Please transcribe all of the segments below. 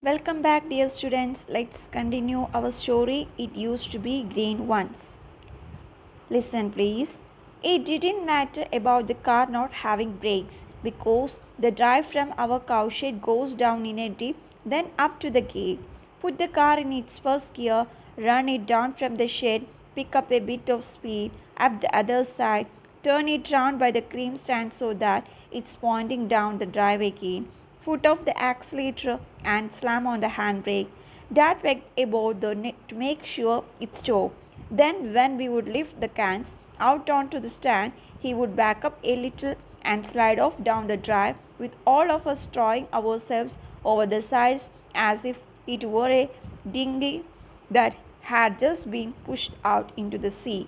Welcome back, dear students. Let's continue our story. It used to be green once. Listen, please. It didn't matter about the car not having brakes because the drive from our cowshed goes down in a dip, then up to the gate. Put the car in its first gear, run it down from the shed, pick up a bit of speed up the other side, turn it round by the cream stand so that it's pointing down the drive again. Foot off the accelerator and slam on the handbrake. Dad pegged aboard the net to make sure it stopped. Then, when we would lift the cans out onto the stand, he would back up a little and slide off down the drive, with all of us throwing ourselves over the sides as if it were a dinghy that had just been pushed out into the sea.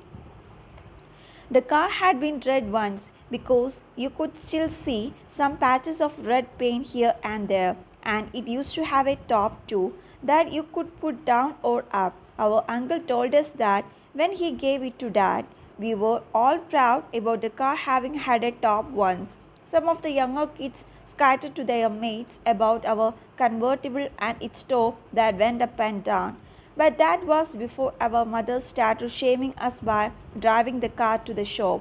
The car had been red once because you could still see some patches of red paint here and there, and it used to have a top too that you could put down or up. Our uncle told us that when he gave it to Dad, we were all proud about the car having had a top once. Some of the younger kids scattered to their mates about our convertible and its top that went up and down. But that was before our mothers started shaming us by driving the car to the shop.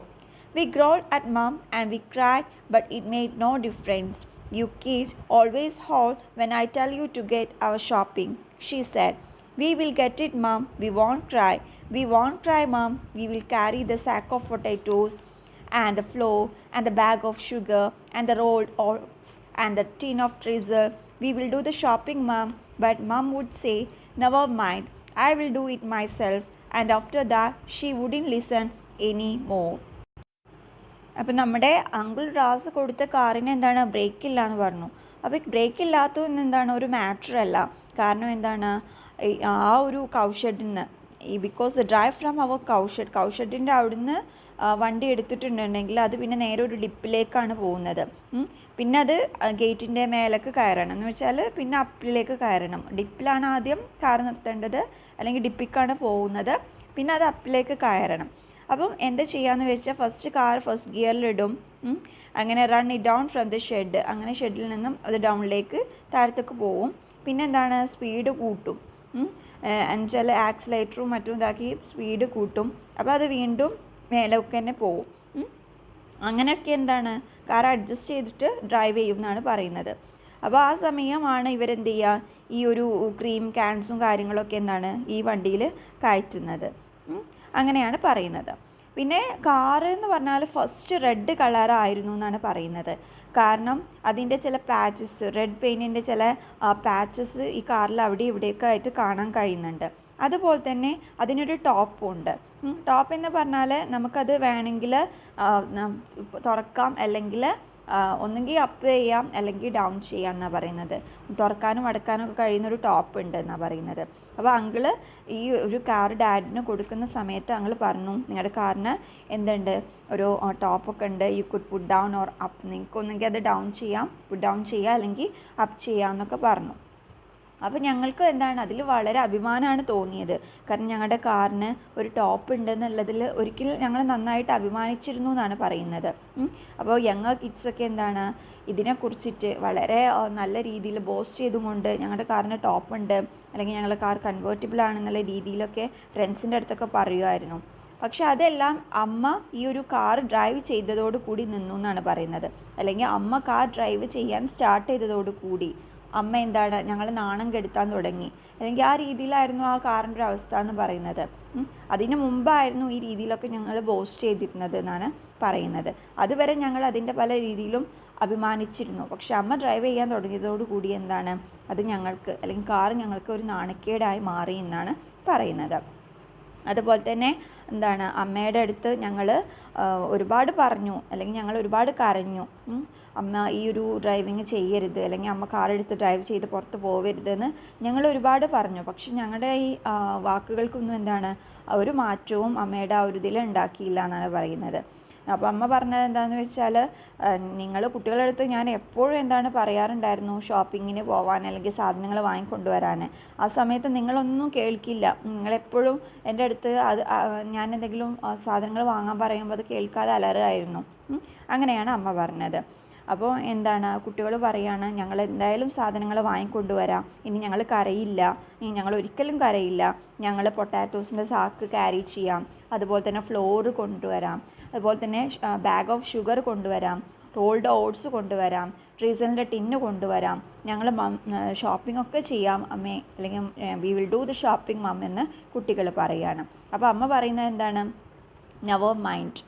We growled at Mum and we cried, but it made no difference. You kids always howl when I tell you to get our shopping, she said. We will get it, Mum. We won't cry. We won't cry, Mum. We will carry the sack of potatoes and the flour and the bag of sugar and the rolled oats and the tin of drizzle. We will do the shopping, Mum. But Mum would say, never mind, I will do it myself. And after that, she wouldn't listen anymore. അപ്പം നമ്മുടെ uncle Ras കൊടുത്ത കാറിന് എന്താണ് break ഇല്ല എന്ന് പറഞ്ഞു. അപ്പോൾ break ഇല്ലാത്തതെന്ന് എന്താണ് ഒരു മാറ്റർ അല്ല. കാരണം എന്താണ് ആ ഒരു കൗഷഡിൽ നിന്ന് ബിക്കോസ് ഡ്രൈവ് ഫ്രം അവർ കൗഷഡിൻ്റെ അവിടുന്ന് വണ്ടി എടുത്തിട്ടുണ്ടെങ്കിൽ അത് പിന്നെ നേരെ ഒരു ഡിപ്പിലേക്കാണ് പോകുന്നത്. പിന്നെ അത് ഗേറ്റിൻ്റെ മേലേക്ക് കയറണം എന്ന് വെച്ചാൽ പിന്നെ അപ്പിലേക്ക് കയറണം. ഡിപ്പിലാണ് ആദ്യം കാർ നിർത്തേണ്ടത്, അല്ലെങ്കിൽ ഡിപ്പിക്കാണ് പോകുന്നത്, പിന്നെ അത് അപ്പിലേക്ക് കയറണം. അപ്പം എന്താ ചെയ്യാന്ന് വെച്ചാൽ ഫസ്റ്റ് കാർ ഫസ്റ്റ് ഗിയറിലിടും, അങ്ങനെ run it down from the shed, അങ്ങനെ ഷെഡിൽ നിന്നും അത് ഡൗണിലേക്ക് താഴത്തേക്ക് പോവും. പിന്നെ എന്താണ് സ്പീഡ് കൂട്ടും, എന്നുവെച്ചാൽ ആക്സിലേറ്ററും മറ്റും ഇതാക്കി സ്പീഡ് കൂട്ടും. അപ്പോൾ അത് വീണ്ടും മേലേക്ക് തന്നെ പോവും. അങ്ങനെയൊക്കെ എന്താണ് കാർ അഡ്ജസ്റ്റ് ചെയ്തിട്ട് ഡ്രൈവ് ചെയ്യും എന്നാണ് പറയുന്നത്. അപ്പോൾ ആ സമയമാണ് ഇവരെന്ത് ചെയ്യുക, ഈ ഒരു ക്രീം ക്യാൻസും കാര്യങ്ങളൊക്കെ എന്താണ് ഈ വണ്ടിയിൽ കയറ്റുന്നത്. അങ്ങനെയാണ് പറയുന്നത്. പിന്നെ കാറ് എന്ന് പറഞ്ഞാൽ ഫസ്റ്റ് റെഡ് കളറായിരുന്നു എന്നാണ് പറയുന്നത്. കാരണം അതിൻ്റെ ചില പാച്ചസ്, റെഡ് പെയിൻറ്റിൻ്റെ ചില പാച്ചസ് ഈ കാറിൽ അവിടെ ഇവിടെയൊക്കെ ആയിട്ട് കാണാൻ കഴിയുന്നുണ്ട്. അതുപോലെ തന്നെ അതിനൊരു ടോപ്പുണ്ട്. ടോപ്പ് എന്ന് പറഞ്ഞാൽ നമുക്കത് വേണമെങ്കിൽ തുറക്കാം, അല്ലെങ്കിൽ ഒന്നുകിൽ അപ്പ് ചെയ്യാം അല്ലെങ്കിൽ ഡൗൺ ചെയ്യാം എന്നാണ് പറയുന്നത്. തുറക്കാനും അടക്കാനും ഒക്കെ കഴിയുന്നൊരു ടോപ്പ് ഉണ്ട് എന്നാണ് പറയുന്നത്. അപ്പോൾ അങ്കിള് ഈ ഒരു കാർ ഡാഡിന് കൊടുക്കുന്ന സമയത്ത് അങ്കിൾ പറഞ്ഞു, നിങ്ങളുടെ കാറിന് എന്തുണ്ട്, ഒരു ടോപ്പൊക്കെ ഉണ്ട്, you could puttu down or up, നിങ്ങൾക്ക് ഒന്നെങ്കിൽ അത് ഡൗൺ ചെയ്യാം, പുട്ട് ഡൗൺ ചെയ്യാം, അല്ലെങ്കിൽ അപ്പ് ചെയ്യാം എന്നൊക്കെ പറഞ്ഞു. അപ്പോൾ ഞങ്ങൾക്ക് എന്താണ് അതിൽ വളരെ അഭിമാനമാണ് തോന്നിയത്. കാരണം ഞങ്ങളുടെ കാറിന് ഒരു ടോപ്പ് ഉണ്ടെന്നുള്ളതിൽ ഒരിക്കലും ഞങ്ങൾ നന്നായിട്ട് അഭിമാനിച്ചിരുന്നു എന്നാണ് പറയുന്നത്. അപ്പോൾ യങ്ങർ കിഡ്സൊക്കെ എന്താണ് ഇതിനെക്കുറിച്ചിട്ട് വളരെ നല്ല രീതിയിൽ ബോസ്റ്റ് ചെയ്തുകൊണ്ട് ഞങ്ങളുടെ കാറിന് ടോപ്പ് ഉണ്ട്, അല്ലെങ്കിൽ ഞങ്ങളുടെ കാർ കൺവേർട്ടിബിൾ ആണെന്നുള്ള രീതിയിലൊക്കെ ഫ്രണ്ട്സിൻ്റെ അടുത്തൊക്കെ പറയുമായിരുന്നു. പക്ഷെ അതെല്ലാം അമ്മ ഈ ഒരു കാർ ഡ്രൈവ് ചെയ്തതോടു കൂടി നിന്നു എന്നാണ് പറയുന്നത്. അല്ലെങ്കിൽ അമ്മ കാർ ഡ്രൈവ് ചെയ്യാൻ സ്റ്റാർട്ട് ചെയ്തതോടു കൂടി അമ്മ എന്താണ് ഞങ്ങൾ നാണം കെടുത്താൻ തുടങ്ങി, അല്ലെങ്കിൽ ആ രീതിയിലായിരുന്നു ആ കാറിൻ്റെ ഒരു അവസ്ഥ എന്ന് പറയുന്നത്. അതിന് മുമ്പായിരുന്നു ഈ രീതിയിലൊക്കെ ഞങ്ങൾ ബോസ്റ്റ് ചെയ്തിരുന്നത് എന്നാണ് പറയുന്നത്. അതുവരെ ഞങ്ങൾ അതിൻ്റെ പല രീതിയിലും അഭിമാനിച്ചിരുന്നു. പക്ഷെ അമ്മ ഡ്രൈവ് ചെയ്യാൻ തുടങ്ങിയതോടുകൂടി എന്താണ് അത് ഞങ്ങൾക്ക്, അല്ലെങ്കിൽ കാർ ഞങ്ങൾക്ക് ഒരു നാണക്കേടായി മാറി എന്നാണ് പറയുന്നത്. അതുപോലെ തന്നെ എന്താണ് അമ്മയുടെ അടുത്ത് ഞങ്ങൾ ഒരുപാട് പറഞ്ഞു, അല്ലെങ്കിൽ ഞങ്ങൾ ഒരുപാട് കരഞ്ഞു. അമ്മ ഈ ഒരു ഡ്രൈവിങ് ചെയ്യരുത്, അല്ലെങ്കിൽ അമ്മ കാറെടുത്ത് ഡ്രൈവ് ചെയ്ത് പുറത്ത് പോകരുതെന്ന് ഞങ്ങൾ ഒരുപാട് പറഞ്ഞു. പക്ഷെ ഞങ്ങളുടെ ഈ വാക്കുകൾക്കൊന്നും എന്താണ് ഒരു മാറ്റവും അമ്മയുടെ ആ ഒരു ഇതിൽ ഉണ്ടാക്കിയില്ല എന്നാണ് പറയുന്നത്. അപ്പോൾ അമ്മ പറഞ്ഞത് എന്താണെന്ന് വെച്ചാൽ, നിങ്ങൾ കുട്ടികളുടെ അടുത്ത് ഞാൻ എപ്പോഴും എന്താണ് പറയാറുണ്ടായിരുന്നു ഷോപ്പിങ്ങിന് പോകാൻ, അല്ലെങ്കിൽ സാധനങ്ങൾ വാങ്ങിക്കൊണ്ടുവരാൻ. ആ സമയത്ത് നിങ്ങളൊന്നും കേൾക്കില്ല. നിങ്ങളെപ്പോഴും എൻ്റെ അടുത്ത് ഞാൻ എന്തെങ്കിലും സാധനങ്ങൾ വാങ്ങാൻ പറയുമ്പോൾ അത് കേൾക്കാതെ അലറുമായിരുന്നു. അങ്ങനെയാണ് അമ്മ പറഞ്ഞത്. അപ്പോൾ എന്താണ് കുട്ടികൾ പറയുകയാണ്, ഞങ്ങൾ എന്തായാലും സാധനങ്ങൾ വാങ്ങിക്കൊണ്ടുവരാം, ഇനി ഞങ്ങൾ കരയില്ല, ഇനി ഞങ്ങൾ ഒരിക്കലും കരയില്ല, ഞങ്ങൾ പൊട്ടാറ്റോസിൻ്റെ സാക്ക് ക്യാരി ചെയ്യാം, അതുപോലെ തന്നെ ഫ്ലോർ കൊണ്ടുവരാം, അതുപോലെ തന്നെ ബാഗ് ഓഫ് ഷുഗർ കൊണ്ടുവരാം, റോൾഡ് ഓട്സ് കൊണ്ടുവരാം, ട്രീസലിൻ്റെ ടിന്ന് കൊണ്ടുവരാം, ഞങ്ങൾ ഷോപ്പിംഗ് ഒക്കെ ചെയ്യാം അമ്മേ, അല്ലെങ്കിൽ we will do the shopping mum എന്ന് കുട്ടികൾ പറയുകയാണ്. അപ്പോൾ അമ്മ പറയുന്നത് എന്താണ്? Never mind,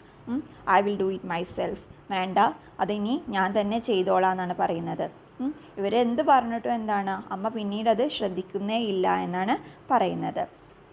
I will do it myself. വേണ്ട, അതിനി ഞാൻ തന്നെ ചെയ്തോളാം എന്നാണ് പറയുന്നത്. ഇവരെന്ത് പറഞ്ഞിട്ടും എന്താണ്, അമ്മ പിന്നീട് അത് ശ്രദ്ധിക്കുന്നേ ഇല്ല എന്നാണ് പറയുന്നത്.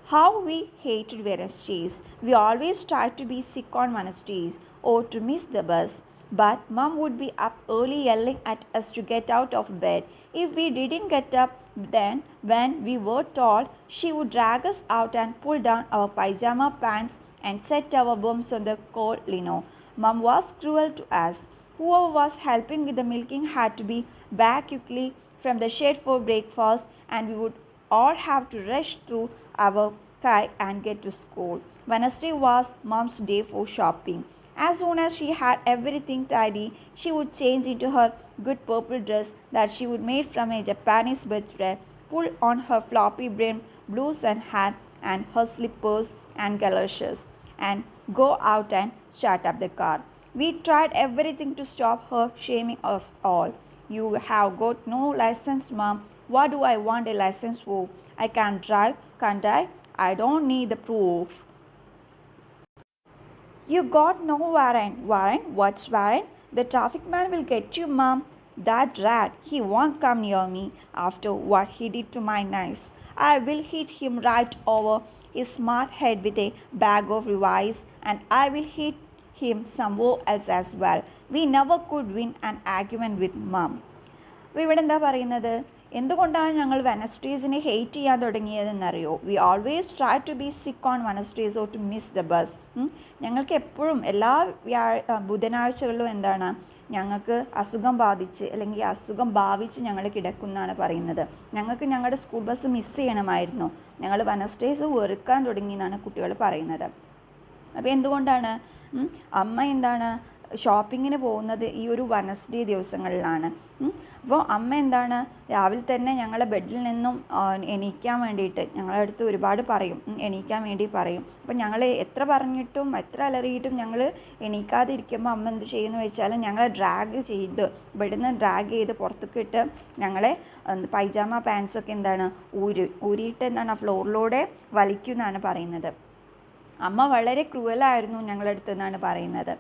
How we hated Wednesdays. We always tried to be sick on Wednesdays or to miss the bus. But Mom would be up early yelling at us to get out of bed. If we didn't get up, then when we were told, she would drag us out and pull down our pajama pants and set our bums on the cold lino. Mom was cruel to us. Whoever was helping with the milking had to be back quickly from the shed for breakfast, and we would all have to rush through our car and get to school. Wednesday was Mom's day for shopping. As soon as she had everything tidy, she would change into her good purple dress that she would made from a Japanese bedspread, pull on her floppy brimmed blouse and hat and her slippers and galoshes, and go out and start up the car. We tried everything to stop her shaming us all. You have got no license, Mom. What do I want a license for? I can't drive, can't I? I don't need the proof. You got no warrant. Warrant? What's warrant? The traffic man will get you, Mom. That rat, he won't come near me after what he did to my knives. I will hit him right over his smart head with a bag of rice, and I will hit him somewhere else as well. We never could win an argument with Mom. അപ്പോൾ ഇവിടെ എന്താ പറയുന്നത്? എന്തുകൊണ്ടാണ് ഞങ്ങൾ വെനസ്ഡേസിനെ hate ചെയ്യാൻ തുടങ്ങിയതെന്നറിയോ? We always try to be sick on Wednesdays or to miss the bus. ഞങ്ങൾക്ക് എപ്പോഴും എല്ലാ ബുധനാഴ്ചകളിലും എന്താണ്, ഞങ്ങൾക്ക് അസുഖം ബാധിച്ച് അല്ലെങ്കിൽ അസുഖം ഭാവിച്ച് ഞങ്ങൾ കിടക്കുന്നതാണ് പറയുന്നത്. ഞങ്ങൾക്ക് ഞങ്ങളുടെ സ്കൂൾ ബസ് മിസ് ചെയ്യണമായിരുന്നു, ഞങ്ങൾ വെനസ്ഡേസ് വെറുക്കാൻ തുടങ്ങി എന്നാണ് കുട്ടികൾ പറയുന്നത്. അപ്പോൾ എന്തുകൊണ്ടാണ് അമ്മ എന്താണ് ഷോപ്പിങ്ങിന് പോകുന്നത്? ഈ ഒരു വെനസ്ഡേ ദിവസങ്ങളിലാണ്. അപ്പോൾ അമ്മ എന്താണ് രാവിലെ തന്നെ ഞങ്ങളെ ബെഡിൽ നിന്നും എണീക്കാൻ വേണ്ടിയിട്ട് ഞങ്ങളുടെ അടുത്ത് ഒരുപാട് പറയും, എണീക്കാൻ വേണ്ടി പറയും. അപ്പോൾ ഞങ്ങൾ എത്ര പറഞ്ഞിട്ടും എത്ര അലറിയിട്ടും ഞങ്ങൾ എണീക്കാതിരിക്കുമ്പോൾ അമ്മ എന്ത് ചെയ്യുമെന്ന് വെച്ചാൽ ഞങ്ങളെ ഡ്രാഗ് ചെയ്ത് ബെഡിൽ നിന്ന് ഡ്രാഗ് ചെയ്ത് പുറത്തേക്ക് ഇട്ട് ഞങ്ങളെ പൈജാമ പാൻസൊക്കെ എന്താണ് ഊരിയിട്ട് എന്താണ് ഫ്ലോറിലൂടെ വലിക്കും എന്നാണ് പറയുന്നത്. അമ്മ വളരെ ക്രൂവലായിരുന്നു ഞങ്ങളുടെ അടുത്ത് എന്നാണ് പറയുന്നത്.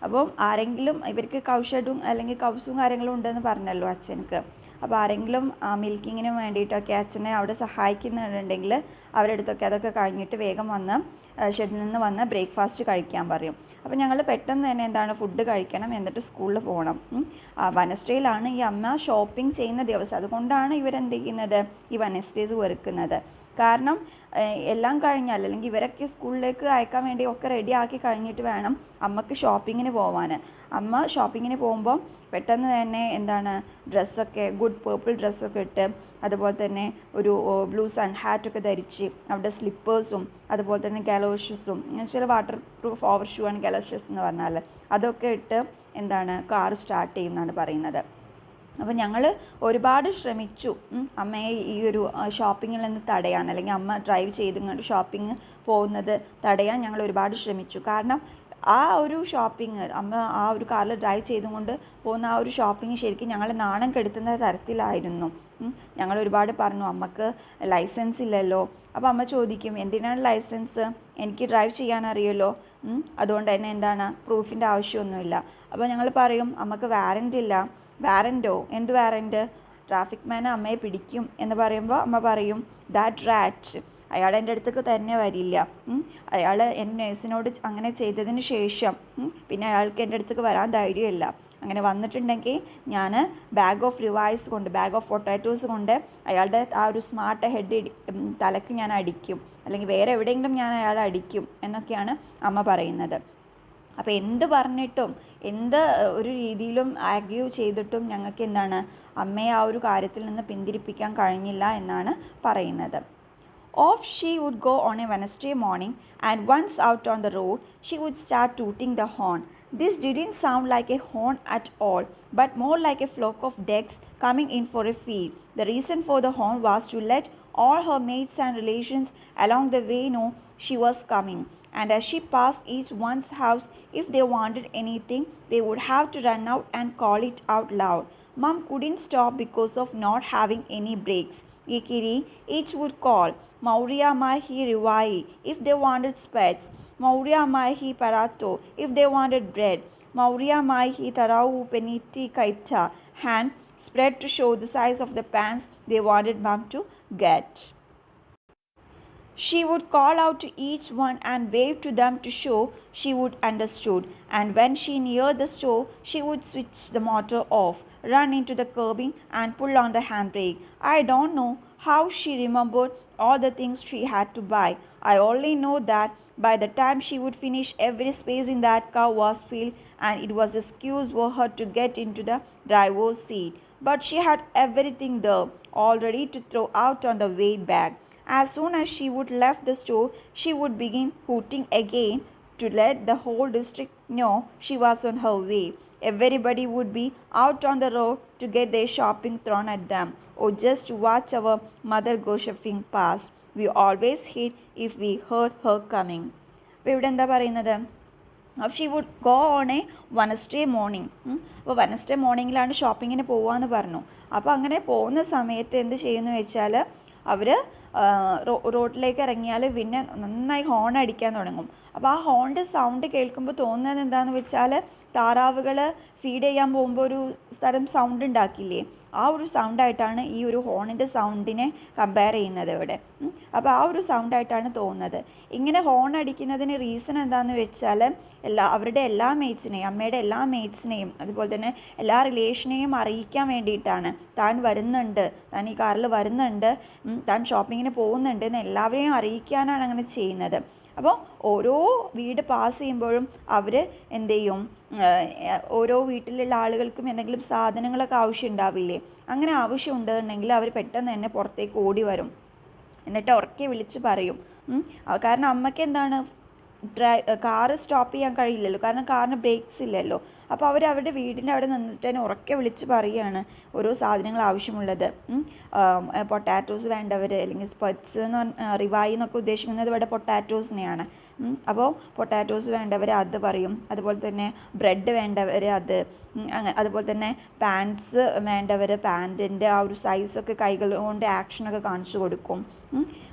അപ്പോൾ ആരെങ്കിലും ഇവർക്ക് കൗഷഡും അല്ലെങ്കിൽ കൗസും കാര്യങ്ങളും ഉണ്ടെന്ന് പറഞ്ഞല്ലോ അച്ഛനക്ക്. അപ്പോൾ ആരെങ്കിലും മിൽക്കിങ്ങിന് വേണ്ടിയിട്ടൊക്കെ അച്ഛനെ അവിടെ സഹായിക്കുന്നുണ്ടെങ്കിൽ അവരുടെ അടുത്തൊക്കെ അതൊക്കെ കഴിഞ്ഞിട്ട് വേഗം വന്ന് ഷെഡിൽ നിന്ന് വന്ന് ബ്രേക്ക്ഫാസ്റ്റ് കഴിക്കാൻ പറയും. അപ്പോൾ ഞങ്ങൾ പെട്ടെന്ന് തന്നെ എന്താണ് ഫുഡ് കഴിക്കണം, എന്നിട്ട് സ്കൂളിൽ പോകണം. വെനസ്ഡേയിലാണ് ഈ അമ്മ ഷോപ്പിംഗ് ചെയ്യുന്ന ദിവസം. അതുകൊണ്ടാണ് ഇവരെന്ത് ചെയ്യുന്നത്, ഈ വെനസ്ഡേസ് വെറുക്കുന്നത്. കാരണം എല്ലാം കഴിഞ്ഞാൽ അല്ലെങ്കിൽ ഇവരൊക്കെ സ്കൂളിലേക്ക് അയക്കാൻ വേണ്ടി ഒക്കെ റെഡി ആക്കി കഴിഞ്ഞിട്ട് വേണം അമ്മക്ക് ഷോപ്പിങ്ങിന് പോവാൻ. അമ്മ ഷോപ്പിങ്ങിന് പോകുമ്പോൾ പെട്ടെന്ന് തന്നെ എന്താണ് ഡ്രസ്സൊക്കെ ഗുഡ് പേർപ്പിൾ ഡ്രസ്സൊക്കെ ഇട്ട് അതുപോലെ തന്നെ ഒരു ബ്ലൂസ് ആൻഡ് ഹാറ്റൊക്കെ ധരിച്ച് അവിടെ സ്ലിപ്പേഴ്സും അതുപോലെ തന്നെ ഗലോഷ്യസും, ചില വാട്ടർ പ്രൂഫ് ഓവർ ഷൂ ആണ് ഗലോഷ്യസ് എന്ന് പറഞ്ഞാൽ, അതൊക്കെ ഇട്ട് എന്താണ് കാർ സ്റ്റാർട്ട് ചെയ്യുമെന്നാണ് പറയുന്നത്. അപ്പോൾ ഞങ്ങൾ ഒരുപാട് ശ്രമിച്ചു അമ്മയെ ഈ ഒരു ഷോപ്പിങ്ങിൽ നിന്ന് തടയാൻ, അല്ലെങ്കിൽ അമ്മ ഡ്രൈവ് ചെയ്തുകൊണ്ട് ഷോപ്പിംഗ് പോകുന്നത് തടയാൻ ഞങ്ങൾ ഒരുപാട് ശ്രമിച്ചു. കാരണം ആ ഒരു ഷോപ്പിംഗ് അമ്മ ആ ഒരു കാറിൽ ഡ്രൈവ് ചെയ്തുകൊണ്ട് പോകുന്ന ആ ഒരു ഷോപ്പിംഗ് ശരിക്കും ഞങ്ങളെ നാണം കെടുത്തുന്ന തരത്തിലായിരുന്നു. ഞങ്ങൾ ഒരുപാട് പറഞ്ഞു അമ്മക്ക് ലൈസൻസ് ഇല്ലല്ലോ. അപ്പോൾ അമ്മ ചോദിക്കും എന്തിനാണ് ലൈസൻസ്, എനിക്ക് ഡ്രൈവ് ചെയ്യാൻ അറിയുമല്ലോ, അതുകൊണ്ട് തന്നെ എന്താണ് പ്രൂഫിൻ്റെ ആവശ്യമൊന്നുമില്ല. അപ്പോൾ ഞങ്ങൾ പറയും അമ്മക്ക് വാറൻറ്റ് ഇല്ല. വാറൻറ്റോ? എന്ത് വാറൻറ്റ്? ട്രാഫിക് മാനെ അമ്മയെ പിടിക്കും എന്ന് പറയുമ്പോൾ അമ്മ പറയും ദാറ്റ് റാറ്റ്, അയാൾ എൻ്റെ അടുത്തേക്ക് തന്നെ വരില്ല. അയാൾ എൻ്റെ നേഴ്സിനോട് അങ്ങനെ ചെയ്തതിന് ശേഷം പിന്നെ അയാൾക്ക് എൻ്റെ അടുത്തേക്ക് വരാൻ ധൈര്യമില്ല. അങ്ങനെ വന്നിട്ടുണ്ടെങ്കിൽ ഞാൻ ബാഗ് ഓഫ് റിവൈസ് കൊണ്ട്, ബാഗ് ഓഫ് പൊട്ടാറ്റോസ് കൊണ്ട് അയാളുടെ ആ ഒരു സ്മാർട്ട് ഹെഡ് തലക്ക് ഞാൻ അടിക്കും, അല്ലെങ്കിൽ വേറെ എവിടെയെങ്കിലും ഞാൻ അയാളെ അടിക്കും എന്നൊക്കെയാണ് അമ്മ പറയുന്നത്. അപ്പോൾ എന്ത് പറഞ്ഞിട്ടും എന്ത് ഒരു രീതിയിലും ആർഗ്യൂ ചെയ്തിട്ടും ഞങ്ങൾക്ക് എന്താണ് അമ്മയെ ആ ഒരു കാര്യത്തിൽ നിന്ന് പിന്തിരിപ്പിക്കാൻ കഴിഞ്ഞില്ല എന്നാണ് പറയുന്നത്. Off she would go on a Wednesday morning, and once out on the road, she would start tooting the horn. This didn't sound like a horn at all, but more like a flock of ducks coming in for a feed. The reason for the horn was to let all her mates and relations along the way know she was coming. And as she passed each one's house, if they wanted anything, they would have to run out and call it out loud. Mom couldn't stop because of not having any brakes. Ikiri, each would call, Mauria Mahi Rivai, if they wanted spats. Mauria Mahi Parato, if they wanted bread. Mauria Mahi Tarau Peniti Kaita, hand spread to show the size of the pants they wanted Mom to get. She would call out to each one and wave to them to show she would understood. And when she neared the store, she would switch the motor off, run into the curbing and pull on the handbrake. I don't know how she remembered all the things she had to buy. I only know that by the time she would finish, every space in that car was filled and it was an excuse for her to get into the driver's seat. But she had everything there, all ready to throw out on the way back. As soon as she would left the store, she would begin hooting again to let the whole district know she was on her way. Everybody would be out on the road to get their shopping thrown at them, or just to watch our mother go shopping past. We always hid if we heard her coming. അപ്പോൾ ഇവിടെ എന്താ പറയുന്നത്? She would go on a Wednesday morning. അപ്പോൾ Wednesday മോർണിംഗിലാണ് ഷോപ്പിങ്ങിന് പോകാമെന്ന് പറഞ്ഞു. അപ്പോൾ അങ്ങനെ പോകുന്ന സമയത്ത് എന്ത് ചെയ്യുമെന്ന് വെച്ചാൽ അവർ റോഡിലേക്ക് ഇറങ്ങിയാൽ പിന്നെ നന്നായി ഹോൺ അടിക്കാൻ തുടങ്ങും. അപ്പോൾ ആ ഹോണിൻ്റെ സൗണ്ട് കേൾക്കുമ്പോൾ തോന്നുന്നത് എന്താണെന്ന് വെച്ചാൽ താറാവുകൾ ഫീഡ് ചെയ്യാൻ പോകുമ്പോൾ ഒരു തരം സൗണ്ട് ഉണ്ടാക്കില്ലേ, ആ ഒരു സൗണ്ടായിട്ടാണ് ഈ ഒരു ഹോണിൻ്റെ സൗണ്ടിനെ കമ്പയർ ചെയ്യുന്നത് ഇവിടെ. അപ്പോൾ ആ ഒരു സൗണ്ടായിട്ടാണ് തോന്നുന്നത്. ഇങ്ങനെ ഹോൺ അടിക്കുന്നതിന് റീസൺ എന്താണെന്ന് വെച്ചാൽ അവരുടെ എല്ലാ മേറ്റ്സിനെയും, അമ്മയുടെ എല്ലാ മേറ്റ്സിനെയും അതുപോലെ തന്നെ എല്ലാ റിലേഷനെയും അറിയിക്കാൻ വേണ്ടിയിട്ടാണ്. താൻ വരുന്നുണ്ട്, താൻ ഈ കാറിൽ വരുന്നുണ്ട്, താൻ ഷോപ്പിങ്ങിന് പോകുന്നുണ്ട് എന്ന് എല്ലാവരെയും അറിയിക്കാനാണ് അങ്ങനെ ചെയ്യുന്നത്. അപ്പോൾ ഓരോ വീട് പാസ് ചെയ്യുമ്പോഴും അവർ എന്ത് ചെയ്യും, ഓരോ വീട്ടിലുള്ള ആളുകൾക്കും എന്തെങ്കിലും സാധനങ്ങളൊക്കെ ആവശ്യം ഉണ്ടാവില്ലേ, അങ്ങനെ ആവശ്യം ഉണ്ടെന്നുണ്ടെങ്കിൽ അവർ പെട്ടെന്ന് തന്നെ പുറത്തേക്ക് ഓടി വരും, എന്നിട്ട് ഉറക്കെ വിളിച്ച് പറയും. കാരണം അമ്മയ്ക്ക് എന്താണ്, കാറ് സ്റ്റോപ്പ് ചെയ്യാൻ കഴിയില്ലല്ലോ, കാരണം കാറിന് ബ്രേക്സ് ഇല്ലല്ലോ. അപ്പോൾ അവർ അവരുടെ വീടിൻ്റെ അവിടെ നിന്നിട്ട് തന്നെ ഉറക്കെ വിളിച്ച് പറയുകയാണ് ഓരോ സാധനങ്ങൾ ആവശ്യമുള്ളത്. പൊട്ടാറ്റോസ് വേണ്ടവർ, അല്ലെങ്കിൽ സ്പെറ്റ്സ് എന്ന് റിവായി എന്നൊക്കെ ഉദ്ദേശിക്കുന്നത് ഇവിടെ പൊട്ടാറ്റോസിനെയാണ്. അപ്പോൾ പൊട്ടാറ്റോസ് വേണ്ടവർ അത് പറയും, അതുപോലെ തന്നെ ബ്രെഡ് വേണ്ടവർ അത്, അതുപോലെ തന്നെ പാൻറ്റ്സ് വേണ്ടവർ പാൻറ്റിൻ്റെ ആ ഒരു സൈസൊക്കെ കൈകൾ കൊണ്ട് ആക്ഷനൊക്കെ കാണിച്ചു കൊടുക്കും.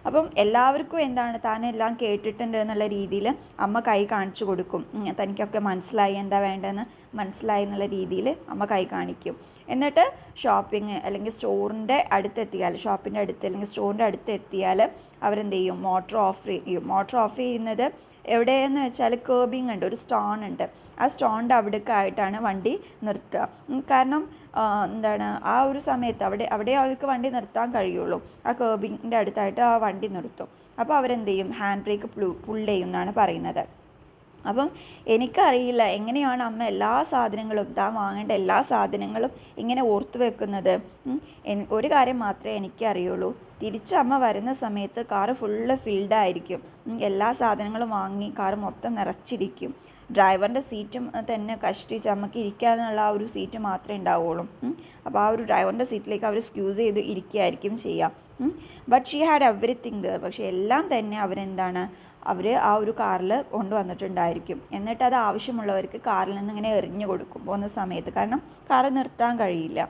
അപ്പം എല്ലാവർക്കും എന്താണ്, താനെല്ലാം കേട്ടിട്ടുണ്ട് എന്നുള്ള രീതിയിൽ അമ്മ കൈ കാണിച്ചു കൊടുക്കും. തനിക്കൊക്കെ മനസ്സിലായി, എന്താ വേണ്ടതെന്ന് മനസ്സിലായി എന്നുള്ള രീതിയിൽ അമ്മ കൈ കാണിക്കും. എന്നിട്ട് ഷോപ്പിംഗ് അല്ലെങ്കിൽ സ്റ്റോറിൻ്റെ അടുത്തെത്തിയാൽ, ഷോപ്പിൻ്റെ അടുത്ത് അല്ലെങ്കിൽ സ്റ്റോറിൻ്റെ അടുത്തെത്തിയാൽ അവരെന്ത് ചെയ്യും, മോട്ടർ ഓഫ് ചെയ്യും. മോട്ടർ ഓഫ് ചെയ്യുന്നത് എവിടെയെന്ന് വെച്ചാൽ കേർബിംഗ് ഉണ്ട്, ഒരു സ്റ്റോൺ ഉണ്ട്, ആ സ്റ്റോണിൻ്റെ അവിടേക്കായിട്ടാണ് വണ്ടി നിർത്തുക. കാരണം എന്താണ്, ആ ഒരു സമയത്ത് അവിടെ അവർക്ക് വണ്ടി നിർത്താൻ കഴിയുള്ളൂ. ആ കേർബിങ്ങിൻ്റെ അടുത്തായിട്ട് ആ വണ്ടി നിർത്തും. അപ്പോൾ അവരെന്ത് ചെയ്യും, ഹാൻഡ് ബ്രേക്ക് പുൾ ചെയ്യും എന്നാണ് പറയുന്നത്. അപ്പം എനിക്കറിയില്ല എങ്ങനെയാണ് അമ്മ എല്ലാ സാധനങ്ങളും, താൻ വാങ്ങേണ്ട എല്ലാ സാധനങ്ങളും ഇങ്ങനെ ഓർത്തു വെക്കുന്നത്. ഒരു കാര്യം മാത്രമേ എനിക്കറിയുള്ളൂ, തിരിച്ച് അമ്മ വരുന്ന സമയത്ത് കാറ് ഫുള്ള് ഫിൽഡായിരിക്കും. എല്ലാ സാധനങ്ങളും വാങ്ങി കാറ് മൊത്തം നിറച്ചിരിക്കും. ഡ്രൈവറിൻ്റെ സീറ്റും തന്നെ കഷ്ടിച്ച് അമ്മയ്ക്ക് ഇരിക്കാനുള്ള ആ ഒരു സീറ്റ് മാത്രമേ ഉണ്ടാവുള്ളൂ. അപ്പോൾ ആ ഒരു ഡ്രൈവറിൻ്റെ സീറ്റിലേക്ക് അവർ സ്ക്യൂസ് ചെയ്ത് ഇരിക്കുകയായിരിക്കും ചെയ്യുക. But she had everything there. പക്ഷേ എല്ലാം തന്നെ അവരെന്താണ്, അവർ ആ ഒരു കാറിൽ കൊണ്ടുവന്നിട്ടുണ്ടായിരിക്കും. എന്നിട്ട് അത് ആവശ്യമുള്ളവർക്ക് കാറിൽ നിന്ന് ഇങ്ങനെ എറിഞ്ഞു കൊടുക്കും പോകുന്ന സമയത്ത്, കാരണം കാറ് നിർത്താൻ കഴിയില്ല.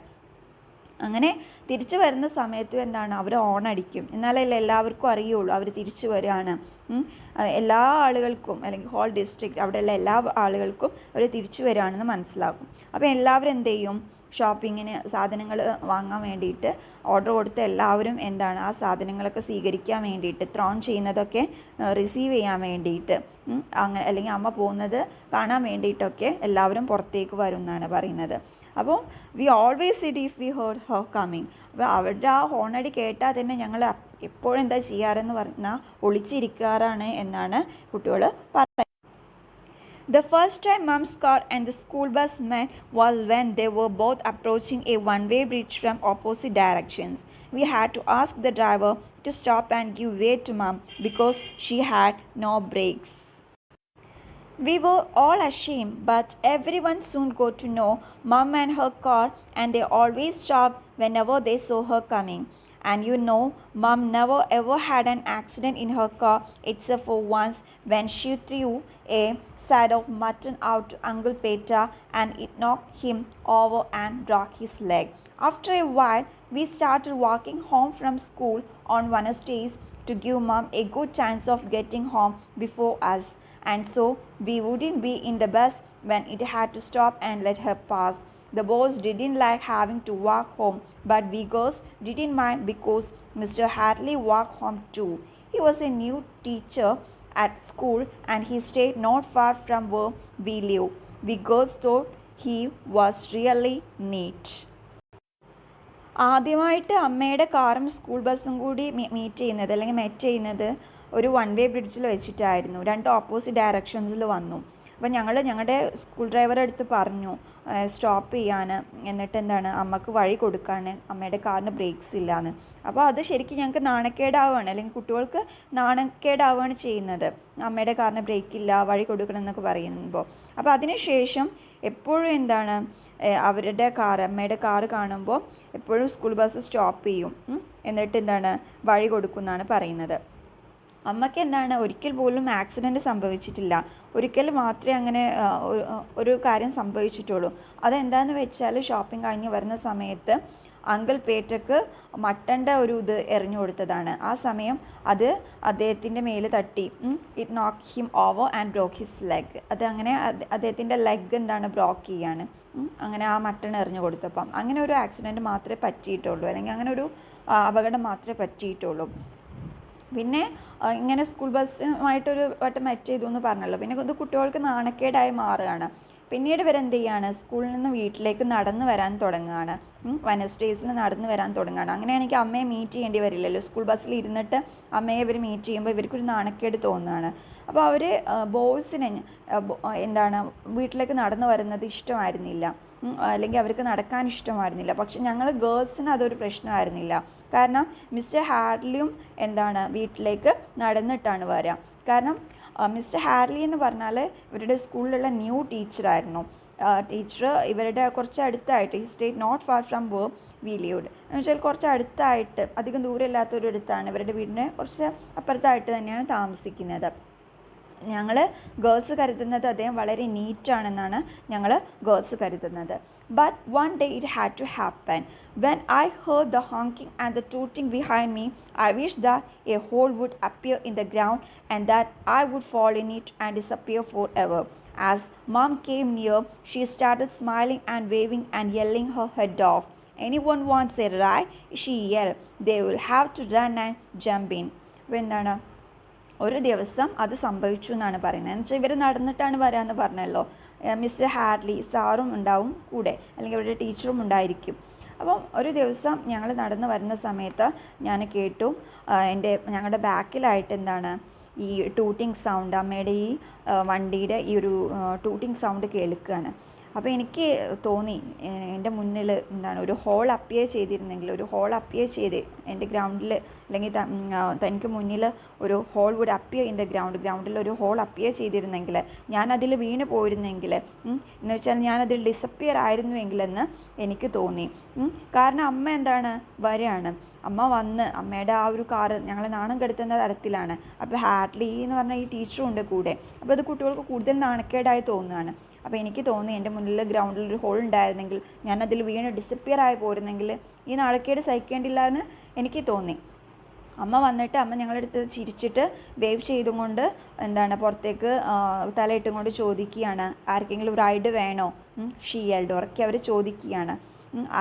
അങ്ങനെ തിരിച്ചു വരുന്ന സമയത്തും എന്താണ്, അവർ ഓൺ അടിക്കും. എന്നാലല്ലേ എല്ലാവർക്കും അറിയുള്ളൂ അവർ തിരിച്ചു വരികയാണ്. എല്ലാ ആളുകൾക്കും അല്ലെങ്കിൽ ഹോൾ ഡിസ്ട്രിക്റ്റ് അവിടെയുള്ള എല്ലാ ആളുകൾക്കും അവർ തിരിച്ചു വരികയാണെന്ന് മനസ്സിലാക്കും. അപ്പോൾ എല്ലാവരും എന്ത് ചെയ്യും, ഷോപ്പിങ്ങിന് സാധനങ്ങൾ വാങ്ങാൻ വേണ്ടിയിട്ട് ഓർഡർ കൊടുത്ത് എല്ലാവരും എന്താണ്, ആ സാധനങ്ങളൊക്കെ സ്വീകരിക്കാൻ വേണ്ടിയിട്ട്, ത്രോൺ ചെയ്യുന്നതൊക്കെ റിസീവ് ചെയ്യാൻ വേണ്ടിയിട്ട്, അങ്ങനെ അല്ലെങ്കിൽ അമ്മ പോകുന്നത് കാണാൻ വേണ്ടിയിട്ടൊക്കെ എല്ലാവരും പുറത്തേക്ക് വരും എന്നാണ് പറയുന്നത്. അപ്പോൾ we always said if we heard her coming. അപ്പോൾ അവരുടെ ആ ഹോണടി കേട്ടാൽ തന്നെ ഞങ്ങൾ എപ്പോഴും എന്താ ചെയ്യാറെന്ന് പറഞ്ഞാൽ ഒളിച്ചിരിക്കാറാണ് എന്നാണ് കുട്ടികൾ പറയുന്നത്. The first time Mom's car and the school bus met was when they were both approaching a one-way bridge from opposite directions. We had to ask the driver to stop and give way to Mom because she had no brakes. We were all ashamed, but everyone soon got to know Mum and her car, and they always stopped whenever they saw her coming. And you know, Mum never ever had an accident in her car except for once when she threw a side of mutton out to Uncle Peter and it knocked him over and broke his leg. After a while, we started walking home from school on Wednesdays to give Mum a good chance of getting home before us, and so we wouldn't be in the bus when it had to stop and let her pass. The boys didn't like having to walk home, but we girls didn't mind because Mr. Hadley walked home too. He was a new teacher at school and he stayed not far from where we live. We girls thought he was really neat. ആദ്യമായിട്ട് അമ്മയുടെ കാറും school ബസ്സും കൂടി meet ചെയ്യുന്നത് അല്ലെങ്കിൽ met ചെയ്യുന്നത് ഒരു one way ബ്രിഡ്ജിൽ വെച്ചിട്ടായിരുന്നു. രണ്ട് ഓപ്പോസിറ്റ് ഡയറക്ഷൻസിൽ വന്നു. അപ്പോൾ ഞങ്ങളുടെ സ്കൂൾ ഡ്രൈവറെ അടുത്ത് പറഞ്ഞു സ്റ്റോപ്പ് ചെയ്യാൻ, എന്നിട്ട് എന്താണ് അമ്മക്ക് വഴി കൊടുക്കാൻ, അമ്മയുടെ കാറിന് ബ്രേക്സ് ഇല്ലയെന്ന്. അപ്പോൾ അത് ശരിക്കും ഞങ്ങൾക്ക് നാണക്കേടാവുകയാണ്, അല്ലെങ്കിൽ കുട്ടികൾക്ക് നാണക്കേടാവുകയാണ് ചെയ്യുന്നത്. അമ്മയുടെ കാറിന് ബ്രേക്ക് ഇല്ല, വഴി കൊടുക്കണം എന്നൊക്കെ പറയുമ്പോൾ. അപ്പോൾ അതിനുശേഷം എപ്പോഴും എന്താണ് അവരുടെ കാറ്, അമ്മയുടെ കാറ് കാണുമ്പോൾ എപ്പോഴും സ്കൂൾ ബസ് സ്റ്റോപ്പ് ചെയ്യും, എന്നിട്ട് എന്താണ് വഴി കൊടുക്കുമെന്നാണ് പറയുന്നത്. അമ്മയ്ക്ക് എന്താണ് ഒരിക്കൽ പോലും ആക്സിഡൻറ്റ് സംഭവിച്ചിട്ടില്ല. ഒരിക്കൽ മാത്രമേ അങ്ങനെ ഒരു കാര്യം സംഭവിച്ചിട്ടുള്ളൂ. അതെന്താണെന്ന് വെച്ചാൽ ഷോപ്പിംഗ് കഴിഞ്ഞ് വരുന്ന സമയത്ത് അങ്കിൾ പേറ്റക്ക് മട്ടൻ്റെ ഒരു ഇത് എറിഞ്ഞു കൊടുത്തതാണ്. ആ സമയം അത് അദ്ദേഹത്തിൻ്റെ മേൽ തട്ടി. It knock him over and broke his leg. അതങ്ങനെ അദ്ദേഹത്തിൻ്റെ ലെഗ് എന്താണ് ബ്രോക്ക് ചെയ്യാണ്, അങ്ങനെ ആ മട്ടൺ എറിഞ്ഞു കൊടുത്തപ്പം. അങ്ങനെ ഒരു ആക്സിഡൻറ്റ് മാത്രമേ പറ്റിയിട്ടുള്ളൂ, അല്ലെങ്കിൽ അങ്ങനെ ഒരു അപകടം മാത്രമേ പറ്റിയിട്ടുള്ളൂ. പിന്നെ ഇങ്ങനെ സ്കൂൾ ബസ്സുമായിട്ടൊരു വട്ടം മെറ്റ് ചെയ്തു എന്ന് പറഞ്ഞല്ലോ. പിന്നെ ഇത് കുട്ടികൾക്ക് നാണക്കേടായി മാറുകയാണ്. പിന്നീട് ഇവരെന്ത് ചെയ്യാണ്, സ്കൂളിൽ നിന്ന് വീട്ടിലേക്ക് നടന്നു വരാൻ തുടങ്ങുകയാണ്. വെനസ്ഡേയ്സിൽ നടന്നു വരാൻ തുടങ്ങുകയാണ്. അങ്ങനെയാണെങ്കിൽ അമ്മയെ മീറ്റ് ചെയ്യേണ്ടി വരില്ലല്ലോ. സ്കൂൾ ബസ്സിൽ ഇരുന്നിട്ട് അമ്മയെ ഇവർ മീറ്റ് ചെയ്യുമ്പോൾ ഇവർക്കൊരു നാണക്കേട് തോന്നുകയാണ്. അപ്പോൾ അവർ ബോയ്സിന് എന്താണ് വീട്ടിലേക്ക് നടന്നു വരുന്നത് ഇഷ്ടമായിരുന്നില്ല, അല്ലെങ്കിൽ അവർക്ക് നടക്കാൻ ഇഷ്ടമായിരുന്നില്ല. പക്ഷെ ഞങ്ങൾ ഗേൾസിന് അതൊരു പ്രശ്നമായിരുന്നില്ല. കാരണം മിസ്റ്റർ ഹാഡ്ലിയും എന്താണ് വീട്ടിലേക്ക് നടന്നിട്ടാണ് വരിക. കാരണം മിസ്റ്റർ ഹാഡ്ലി എന്ന് പറഞ്ഞാൽ ഇവരുടെ സ്കൂളിലുള്ള ന്യൂ ടീച്ചറായിരുന്നു. ടീച്ചർ ഇവരുടെ കുറച്ച് അടുത്തായിട്ട്, ഈ state not far from where we lived എന്ന് വെച്ചാൽ കുറച്ച് അടുത്തായിട്ട്, അധികം ദൂരമില്ലാത്തൊരു അടുത്താണ്, ഇവരുടെ വീടിന് കുറച്ച് അപ്പുറത്തായിട്ട് തന്നെയാണ് താമസിക്കുന്നത്. ഞങ്ങൾ ഗേൾസ് കരുതുന്നത് അദ്ദേഹം വളരെ നീറ്റാണെന്നാണ് ഞങ്ങൾ ഗേൾസ് കരുതുന്നത്. But one day it had to happen. When I heard the honking and the tooting behind me, I wished that a hole would appear in the ground and that I would fall in it and disappear forever. As Mom came near, she started smiling and waving and yelling her head off. Anyone wants a ride? She yelled. They will have to run and jump in. എന്താണ് ഒരു ദിവസം അത് സംഭവിച്ചു എന്നാണ് പറയുന്നത്. എന്ന് വെച്ചാൽ ഇവർ നടന്നിട്ടാണ് വരാമെന്ന് പറഞ്ഞല്ലോ. മിസ്റ്റർ ഹാഡ്ലി സാറും ഉണ്ടാവും കൂടെ, അല്ലെങ്കിൽ അവരുടെ ടീച്ചറും ഉണ്ടായിരിക്കും. അപ്പം ഒരു ദിവസം ഞങ്ങൾ നടന്നു വരുന്ന സമയത്ത് ഞാൻ കേട്ടു ഞങ്ങളുടെ ബാക്കിലായിട്ട് എന്താണ് ഈ ടൂട്ടിങ് സൗണ്ട്, അമ്മയുടെ ഈ വണ്ടിയുടെ ഈ ഒരു ടൂട്ടിങ് സൗണ്ട് കേൾക്കുകയാണ്. അപ്പോൾ എനിക്ക് തോന്നി എൻ്റെ മുന്നിൽ എന്താണ് ഒരു ഹോൾ അപ്പിയർ ചെയ്തിരുന്നെങ്കിൽ, ഒരു ഹോൾ അപ്പിയർ ചെയ്ത് എൻ്റെ ഗ്രൗണ്ടിൽ, അല്ലെങ്കിൽ തനിക്ക് മുന്നിൽ ഒരു hole would appear in the ഗ്രൗണ്ടിൽ ഒരു ഹോൾ അപ്പിയർ ചെയ്തിരുന്നെങ്കിൽ, ഞാനതിൽ വീണ് പോയിരുന്നെങ്കിൽ, എന്ന് വെച്ചാൽ ഞാനതിൽ ഡിസപ്പിയർ ആയിരുന്നുവെങ്കിലെന്ന് എനിക്ക് തോന്നി. കാരണം അമ്മ എന്താണ് വരികയാണ്, അമ്മ വന്ന് അമ്മയുടെ ആ ഒരു കാറ് ഞങ്ങളെ നാണം കെടുത്തുന്ന തരത്തിലാണ്. അപ്പോൾ ഹാഡ്ലി എന്ന് പറഞ്ഞ ഈ ടീച്ചറും ഉണ്ട് കൂടെ. അപ്പോൾ അത് കുട്ടികൾക്ക് കൂടുതൽ നാണക്കേടായി തോന്നുകയാണ്. അപ്പോൾ എനിക്ക് തോന്നി എൻ്റെ മുന്നിൽ ഗ്രൗണ്ടിൽ ഒരു ഹോൾ ഉണ്ടായിരുന്നെങ്കിൽ, ഞാനതിൽ വീണ് ഡിസപ്പിയർ ആയി പോരുന്നെങ്കിൽ ഈ നാണക്കേട് സഹിക്കേണ്ടില്ല എന്ന് എനിക്ക് തോന്നി. അമ്മ വന്നിട്ട് അമ്മ ഞങ്ങളുടെ അടുത്ത് ചിരിച്ചിട്ട് വേവ് ചെയ്തും കൊണ്ട് എന്താണ് പുറത്തേക്ക് തലയിട്ടും കൊണ്ട് ചോദിക്കുകയാണ്, ആർക്കെങ്കിലും റൈഡ് വേണോ? ഷീയൽഡ് ഉറക്കി അവർ ചോദിക്കുകയാണ്.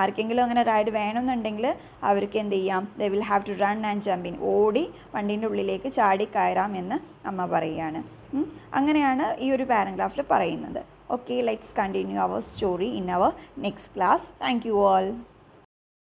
ആർക്കെങ്കിലും അങ്ങനെ റൈഡ് വേണമെന്നുണ്ടെങ്കിൽ അവർക്ക് എന്ത് ചെയ്യാം, they will have to run and jump in, ഓടി വണ്ടീൻ്റെ ഉള്ളിലേക്ക് ചാടി കയറാം എന്ന് അമ്മ പറയുകയാണ്. അങ്ങനെയാണ് ഈ ഒരു പാരഗ്രാഫിൽ പറയുന്നത്. Okay, let's continue our story in our next class. Thank you all.